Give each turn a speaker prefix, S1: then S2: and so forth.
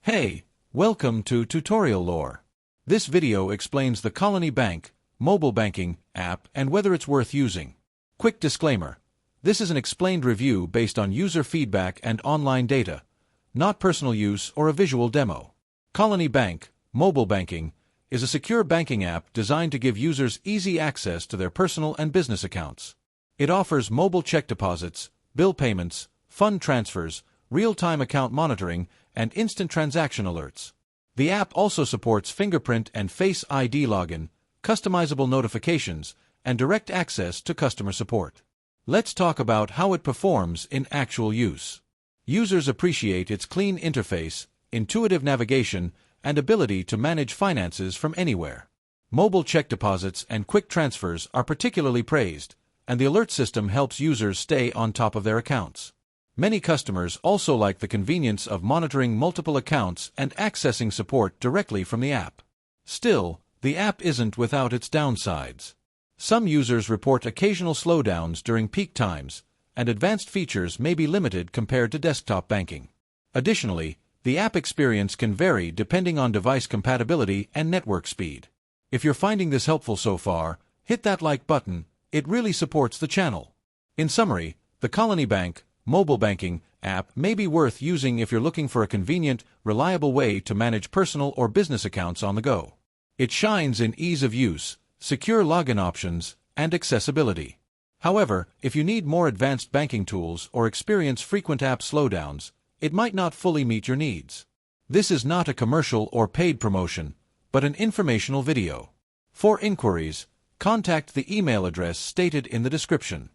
S1: Hey, welcome to Tutorial Lore. This video explains the Colony Bank mobile banking app and whether it's worth using. Quick disclaimer. This is an explained review based on user feedback and online data, not personal use or a visual demo. Colony Bank mobile banking is a secure banking app designed to give users easy access to their personal and business accounts. It offers mobile check deposits, bill payments, fund transfers, real-time account monitoring, and instant transaction alerts. The app also supports fingerprint and Face ID login, customizable notifications, and direct access to customer support. Let's talk about how it performs in actual use. Users appreciate its clean interface, intuitive navigation, and ability to manage finances from anywhere. Mobile check deposits and quick transfers are particularly praised, and the alert system helps users stay on top of their accounts. Many customers also like the convenience of monitoring multiple accounts and accessing support directly from the app. Still, the app isn't without its downsides. Some users report occasional slowdowns during peak times, and advanced features may be limited compared to desktop banking. Additionally, the app experience can vary depending on device compatibility and network speed. If you're finding this helpful so far, hit that like button. It really supports the channel. In summary, the Colony Bank mobile banking app may be worth using if you're looking for a convenient, reliable way to manage personal or business accounts on the go. It shines in ease of use, secure login options, and accessibility. However, if you need more advanced banking tools or experience frequent app slowdowns, it might not fully meet your needs. This is not a commercial or paid promotion, but an informational video. For inquiries, contact the email address stated in the description.